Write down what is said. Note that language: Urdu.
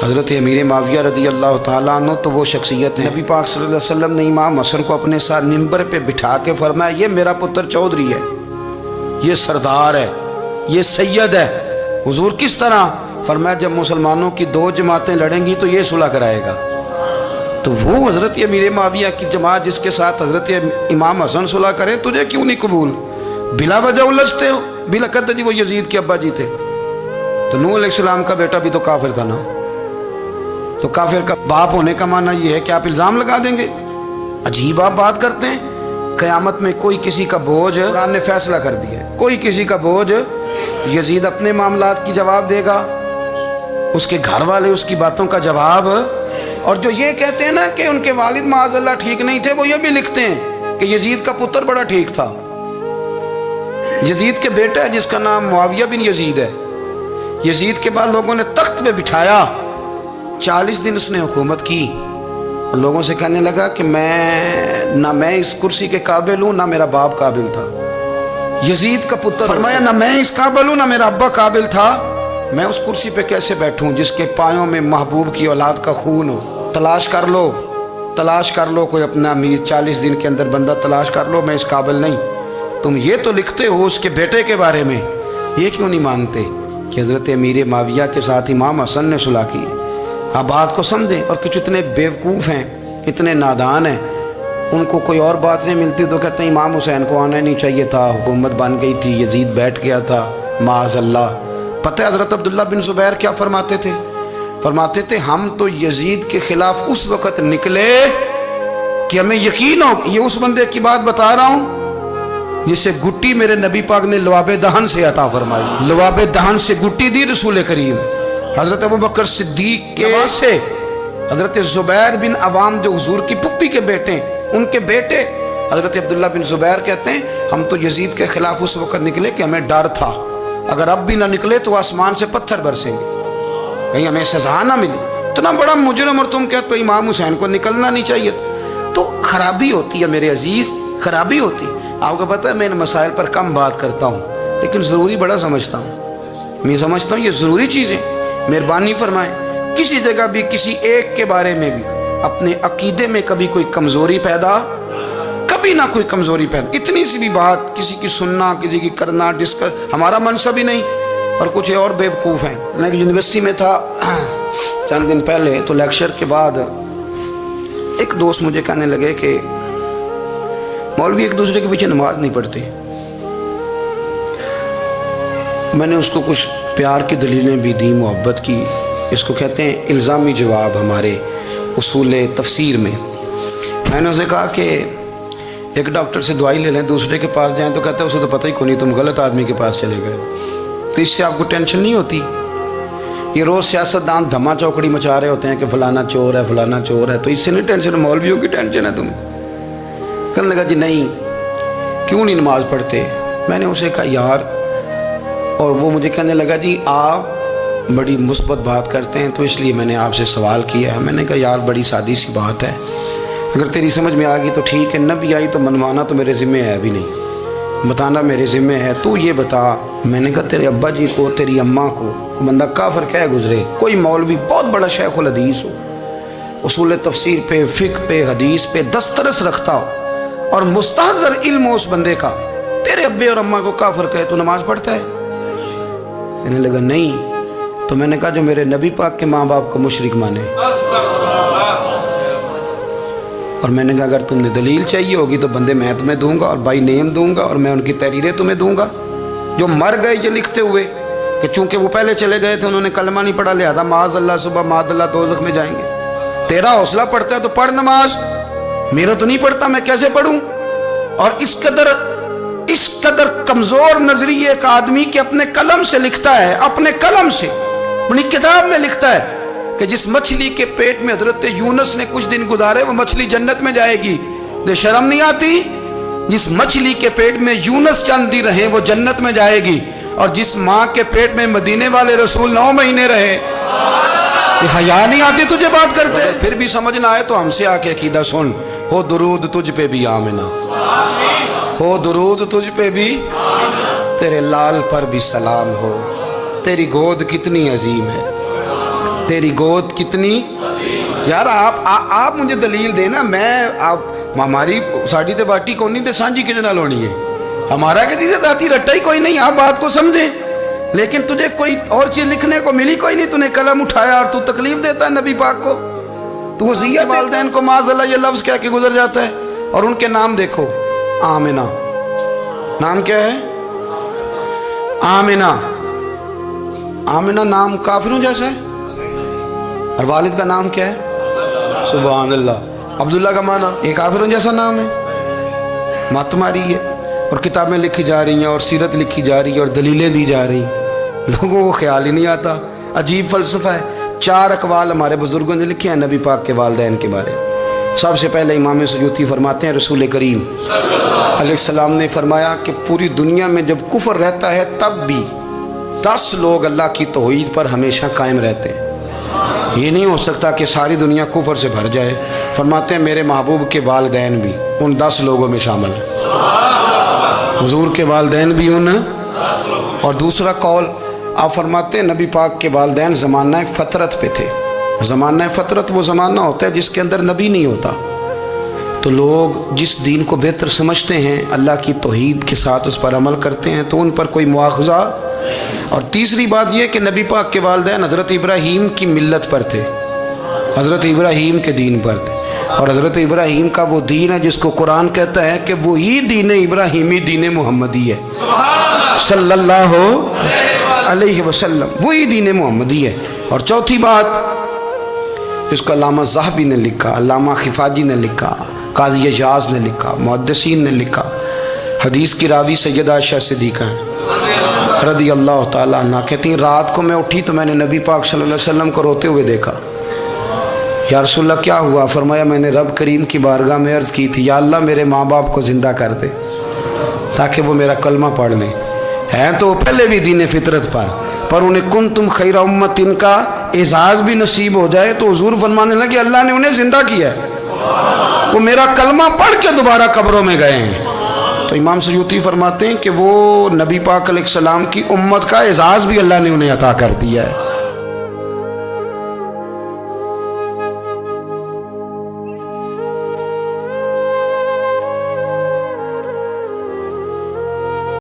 حضرت امیر معاویہ رضی اللہ تعالیٰ عنہ تو وہ شخصیت ہے، نبی پاک صلی اللہ علیہ وسلم نے امام حسن کو اپنے ساتھ منبر پہ بٹھا کے فرمایا یہ میرا پتر چودھری ہے، یہ سردار ہے، یہ سید ہے۔ حضور کس طرح؟ فرمایا جب مسلمانوں کی دو جماعتیں لڑیں گی تو یہ صلح کرائے گا۔ تو وہ حضرت امیر معاویہ کی جماعت جس کے ساتھ حضرت امام حسن صلح کرے، تجھے کیوں نہیں قبول؟ بلا وجہ الجھتے ہو؟ بلا کہتے جی وہ یزید کے ابا جی تھے، تو نوح علیہ السلام کا بیٹا بھی تو کافر تھا نا، تو کافر کا باپ ہونے کا معنی یہ ہے کہ آپ الزام لگا دیں گے؟ عجیب آپ بات کرتے ہیں۔ قیامت میں کوئی کسی کا بوجھ، قرآن نے فیصلہ کر دیا ہے، کوئی کسی کا بوجھ، یزید اپنے معاملات کی جواب دے گا، اس کے گھر والے اس کی باتوں کا جواب۔ اور جو یہ کہتے ہیں نا کہ ان کے والد معاذ اللہ ٹھیک نہیں تھے، وہ یہ بھی لکھتے ہیں کہ یزید کا پتر بڑا ٹھیک تھا۔ یزید کے بیٹا ہے جس کا نام معاویہ بن یزید ہے، یزید کے بعد لوگوں نے تخت پہ بٹھایا، 40 دن اس نے حکومت کی، اور لوگوں سے کہنے لگا کہ میں اس کرسی کے قابل ہوں، نہ میرا باپ قابل تھا۔ یزید کا پتر فرمایا نہ میں اس قابل ہوں، نہ میرا ابا قابل تھا، میں اس کرسی پہ کیسے بیٹھوں جس کے پایوں میں محبوب کی اولاد کا خون ہو؟ تلاش کر لو کوئی اپنا امیر، 40 دن کے اندر بندہ تلاش کر لو، میں اس قابل نہیں۔ تم یہ تو لکھتے ہو اس کے بیٹے کے بارے میں، یہ کیوں نہیں مانتے کہ حضرت امیر معاویہ کے ساتھ امام حسن نے صلح کی؟ آپ بات کو سمجھیں۔ اور کچھ اتنے بیوقوف ہیں، اتنے نادان ہیں، ان کو کوئی اور بات نہیں ملتی تو کہتے ہیں امام حسین کو آنا نہیں چاہیے تھا، حکومت بن گئی تھی، یزید بیٹھ گیا تھا، معاذ اللہ۔ پتہ ہے حضرت عبداللہ بن زبیر کیا فرماتے تھے؟ فرماتے تھے ہم تو یزید کے خلاف اس وقت نکلے کہ ہمیں یقین ہو، یہ اس بندے کی بات بتا رہا ہوں جسے گٹی میرے نبی پاک نے لواب دہن سے عطا فرمائی، لواب دہن سے گٹی دی رسول کریم۔ حضرت ابوبکر صدیق کے سے حضرت زبیر بن عوام جو حضور کی پھپھی کے بیٹے ہیں، ان کے بیٹے حضرت عبداللہ بن زبیر کہتے ہیں ہم تو یزید کے خلاف اس وقت نکلے کہ ہمیں ڈر تھا، اگر اب بھی نہ نکلے تو آسمان سے پتھر برسیں گے، کہیں ہمیں سزا نہ ملی۔ اتنا بڑا مجرم اور تم کہتے ہو امام حسین کو نکلنا نہیں چاہیے تھا۔ تو خرابی ہوتی ہے میرے عزیز، خرابی ہوتی ہے۔ آپ کو پتہ ہے میں ان مسائل پر کم بات کرتا ہوں، لیکن ضروری بڑا سمجھتا ہوں، میں سمجھتا ہوں یہ ضروری چیزیں۔ مہربانی فرمائیں کسی جگہ بھی کسی ایک کے بارے میں بھی اپنے عقیدے میں کبھی کوئی کمزوری پیدا، کبھی نہ کوئی کمزوری پیدا، اتنی سی بھی بات کسی کی سننا، کسی کی کرنا، ڈسکس، ہمارا منصب ہی نہیں۔ اور کچھ اور بیوقوف ہیں۔ میں یونیورسٹی میں تھا چند دن پہلے، تو لیکچر کے بعد ایک دوست مجھے کہنے لگے کہ مولوی ایک دوسرے کے پیچھے نماز نہیں پڑھتے۔ میں نے اس کو کچھ پیار کی دلیلیں بھی دی، محبت کی، اس کو کہتے ہیں الزامی جواب ہمارے اصول تفسیر میں۔ میں نے اسے کہا کہ ایک ڈاکٹر سے دوائی لے لیں، دوسرے کے پاس جائیں تو کہتا ہے اسے تو پتہ ہی کو نہیں، تم غلط آدمی کے پاس چلے گئے۔ تو اس سے آپ کو ٹینشن نہیں ہوتی؟ یہ روز سیاستدان دھما چوکڑی مچا رہے ہوتے ہیں کہ فلانا چور ہے، فلانا چور ہے، تو اس سے نہیں ٹینشن، مولویوں کی ٹینشن ہے تمہیں۔ کہنے لگا جی نہیں، کیوں نہیں نماز پڑھتے؟ میں نے اسے کہا یار، اور وہ مجھے کہنے لگا جی آپ بڑی مثبت بات کرتے ہیں تو اس لیے میں نے آپ سے سوال کیا ہے۔ میں نے کہا یار بڑی سادی سی بات ہے، اگر تیری سمجھ میں آ گئی تو ٹھیک ہے، نہ بھی آئی تو منوانا تو میرے ذمہ ہے بھی نہیں، بتانا میرے ذمہ ہے۔ تو یہ بتا، میں نے کہا تیرے ابا جی کو، تیری اماں کو بندہ کافر کہہ گزرے، کوئی مولوی بہت بڑا شیخ الحدیث ہو، اصول تفسیر پہ، فقہ پہ، حدیث پہ دسترس رکھتا ہو، اور مستحضر علم ہو اس بندے کا، تیرے ابے اور اماں کو کافر کہے تو نماز پڑھتا ہے؟ کہنے لگا نہیں۔ تو میں نے کہا جو میرے نبی پاک کے ماں باپ کو مشرک مانے، اور میں نے کہا اگر تم نے دلیل چاہیے ہوگی تو بندے میں تمہیں دوں گا، اور بائی نیم دوں گا، اور میں ان کی تحریریں تمہیں دوں گا، جو مر گئے یہ لکھتے ہوئے کہ چونکہ وہ پہلے چلے گئے تھے، انہوں نے کلمہ نہیں پڑھا، لہذا معاذ اللہ صبح معاذ اللہ دوزخ میں جائیں گے۔ تیرا حوصلہ پڑھتا ہے تو پڑھ نماز، میرا تو نہیں پڑھتا، میں کیسے پڑھوں؟ اور اس قدر کمزور نظریے ایک آدمی کہ اپنے قلم سے لکھتا ہے، اپنے قلم سے اپنی کتاب میں لکھتا ہے کہ جس مچھلی کے پیٹ میں حضرت یونس نے کچھ دن گزارے وہ مچھلی جنت میں جائے گی۔ دے شرم نہیں آتی؟ جس مچھلی کے پیٹ میں یونس چند دن رہے وہ جنت میں جائے گی، اور جس ماں کے پیٹ میں مدینے والے رسول 9 مہینے رہے، یہ حیا نہیں آتی تجھے بات کرتے؟ پھر بھی سمجھ نہ آئے تو ہم سے آ کے عقیدہ سن، ہو درود تجھ پہ بھی آمنہ، ہو درود تجھ پہ بھی، تیرے لال پر بھی سلام ہو، تیری گود کتنی عظیم ہے، تیری گود کتنی یار آپ مجھے دلیل دینا میں آپ ہماری ساڑی تے باٹی کون نہیں تے سانجی کدے نال ہونی ہے ہمارا کسی سے ذاتی رٹا ہی کوئی نہیں آپ بات کو سمجھیں لیکن تجھے کوئی اور چیز لکھنے کو ملی کوئی نہیں تو نے قلم اٹھایا اور تو تکلیف دیتا ہے نبی پاک کو تو وصیت والدین کو معاذ اللہ یہ لفظ کہہ کے گزر جاتا ہے اور ان کے نام دیکھو آمنہ نام کیا ہے آمنہ آمنہ نام کافروں جیسا ہے اور والد کا نام کیا ہے سبحان اللہ عبداللہ کا معنی یہ کافروں جیسا نام ہے مات ماری ہے اور کتابیں لکھی جا رہی ہیں اور سیرت لکھی جا رہی ہے اور دلیلیں دی جا رہی ہیں لوگوں کو خیال ہی نہیں آتا عجیب فلسفہ ہے 4 اقوال ہمارے بزرگوں نے لکھے ہیں نبی پاک کے والدین کے بارے سب سے پہلے امام سیوطی فرماتے ہیں رسول کریم علیہ السلام نے فرمایا کہ پوری دنیا میں جب کفر رہتا ہے تب بھی 10 لوگ اللہ کی توحید پر ہمیشہ قائم رہتے ہیں یہ نہیں ہو سکتا کہ ساری دنیا کفر سے بھر جائے فرماتے ہیں میرے محبوب کے والدین بھی ان 10 لوگوں میں شامل ہیں حضور کے والدین بھی ان اور دوسرا قول آپ فرماتے ہیں نبی پاک کے والدین زمانہ فطرت پہ تھے زمانہ فطرت وہ زمانہ ہوتا ہے جس کے اندر نبی نہیں ہوتا تو لوگ جس دین کو بہتر سمجھتے ہیں اللہ کی توحید کے ساتھ اس پر عمل کرتے ہیں تو ان پر کوئی مواخذہ اور تیسری بات یہ کہ نبی پاک کے والدین حضرت ابراہیم کی ملت پر تھے حضرت ابراہیم کے دین پر تھے اور حضرت ابراہیم کا وہ دین ہے جس کو قرآن کہتا ہے کہ وہی دین ابراہیمی دین محمدی ہے صلی اللہ علیہ وسلم وہی دین محمدی ہے اور چوتھی بات اس کو علامہ ذہبی نے لکھا علامہ خفاجی نے لکھا قاضی اجاز نے لکھا محدثین نے لکھا حدیث کی راوی سیدہ عائشہ صدیقہ ہیں رضی اللہ تعالیٰ عنہ کہتی ہیں رات کو میں اٹھی تو میں نے نبی پاک صلی اللہ علیہ وسلم کو روتے ہوئے دیکھا یا رسول اللہ کیا ہوا فرمایا میں نے رب کریم کی بارگاہ میں عرض کی تھی یا اللہ میرے ماں باپ کو زندہ کر دے تاکہ وہ میرا کلمہ پڑھ لیں ہیں تو وہ پہلے بھی دین فطرت پر انہیں کنتم خیر امت ان کا اعزاز بھی نصیب ہو جائے تو حضور فرمانے لگے اللہ نے انہیں زندہ کیا ہے وہ میرا کلمہ پڑھ کے دوبارہ قبروں میں گئے ہیں تو امام سیوطی فرماتے ہیں کہ وہ نبی پاک علیہ السلام کی امت کا اعزاز بھی اللہ نے انہیں عطا کر دیا ہے